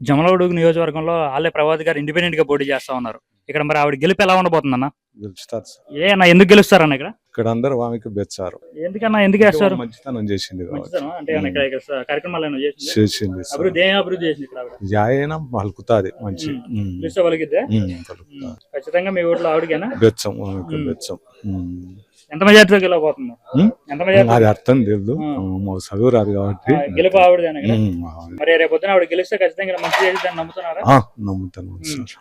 జమలమడుగు నియోజకవర్గంలో ఆళ్ళే ప్రభాత్ గారు ఇండిపెండెంట్ గా పోటీ చేస్తా ఉన్నారు. ఇక్కడ మరి ఆవిడ గెలుపు ఎలా ఉండబోతుందన్న? గెలుస్తారు సార్. ఏ అన్న ఎందుకు గెలుస్తారన్న ఇక్కడ? ఇక్కడ అందరూ ఆమెకి బెచ్చారు. ఎందుకన్నా ఎందుకు వేస్తారు? మంచితనం చేసింది కాబట్టి. మంచిదనం అంటే ఏమన్నా ఇక్కడ కార్యక్రమాలు ఏమైనా చేసిందా? చేసింది సార్. అభివృద్ధి ఏం అభివృద్ధి చేసింది ఇక్కడ ఆవిడ? జాయన పలుకుతాది మంచి గెలిస్తే పలికిద్దే? పలుకుతాది. ఖచ్చితంగా మీ ఊర్లో ఆవిడకేనా? బెచ్చం ఆమెకి బెచ్చం. ఎంత మెజార్టీతో గెలవబోతుంది? ఎంత మెజార్టీ? అది అర్థం తెలియదు, మాకు చదువు రాదు కాబట్టి. గెలుపు ఆవిడదేనా ఇక్కడ? మరి రేపు పొద్దున ఆవిడ గెలిస్తే ఖచ్చితంగా ఇక్కడ మంచి చేసి నమ్ముతున్నారా? నమ్ముతాను సార్.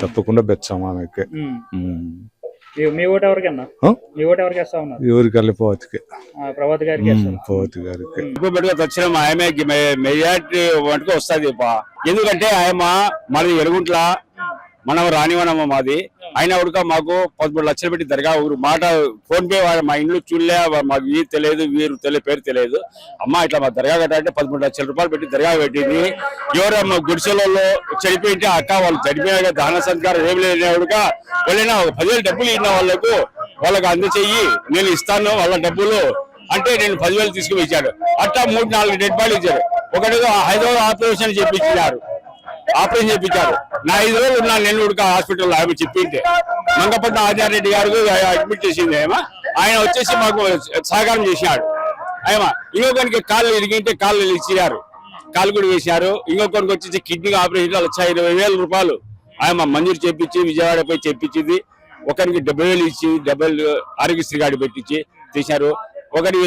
తప్పకుండా బెచ్చం ఆమెకి. మీ ఓటు ఎవరికన్నా? మీ ఓటు ఎవరికి వేస్తా ఉన్నారు? ఎవరికి వెళ్ళిపోవచ్చుకి, ప్రభాత్ గారికి వేస్తారు. పోవతి గారికి. వచ్చిన ఆమె మెజార్టీ వంటకు వస్తుంది. ఎందుకంటే ఆమె మనది ఎరుగుంట్ల, మనం రానివనమ్మ మాది. అయినా ఉడక మాకు 13 లక్షలు పెట్టి దర్గా ఊరు మాట ఫోన్ పే మా ఇంట్లో చూడలే, మాకు వీరు తెలియదు, వీరు పేరు తెలియదు. అమ్మ ఇట్లా మా దర్గా కట్టాలంటే 13 లక్షల రూపాయలు పెట్టి దర్గా పెట్టింది. ఎవరమ్మా గుడిసెలలో చనిపోయింటే అక్క వాళ్ళు చనిపోయినాక దాన సంస్కారం ఏమి లేని ఉడక వాళ్ళైనా 10,000 డబ్బులు ఇచ్చిన వాళ్ళకి అందచేయి, నేను ఇస్తాను వాళ్ళ డబ్బులు అంటే నేను 10,000 తీసుకుని ఇచ్చాడు. అట్టా 3-4 డెడ్ బాడీలు ఇచ్చారు. ఒకటిగా హైదరాబాద్ ఆపరేషన్ చేయించారు. నా 5 రోజులు ఉన్నాను నేను ఉడక హాస్పిటల్లో. ఆమె చెప్పింటే మంగపట్నం ఆచార్యరెడ్డి గారు అడ్మిట్ చేసింది. ఆయన వచ్చేసి మాకు సహకారం చేసినాడు. ఇంకొకరికి కాళ్ళు ఇరిగింటే కాళ్ళు ఇచ్చినారు, కాళ్ళు కూడా వేసినారు. ఇంకొకరికి వచ్చేసి కిడ్నీ ఆపరేషన్ 1,20,000 రూపాయలు ఆయన మంజూరు చేపించి విజయవాడపై చేపించింది. ఒకరికి 70,000 ఇచ్చి 70 ఆరోగ్యశ్రీ కార్డు పెట్టించి తీశారు. ఒకటి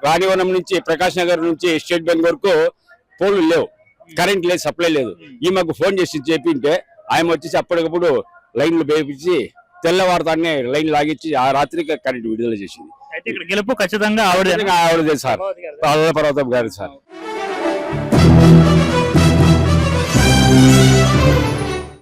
రాణివనం నుంచి ప్రకాష్ నగర్ నుంచి స్టేట్ బ్యాంక్ వరకు పోలు లేవు, కరెంట్ లేదు, సప్లై లేదు. ఈమెకు ఫోన్ చేసి చెప్పింటే ఆయన వచ్చేసి అప్పటికప్పుడు లైన్లు వేపించి తెల్లవారుతాన్ని లైన్ లాగించి ఆ రాత్రికి కరెంట్ విడుదల చేసింది. అయితే ఇక్కడ గెలుపు ఖచ్చితంగా ఆవిడదే సార్. పర్వతం గారు సార్.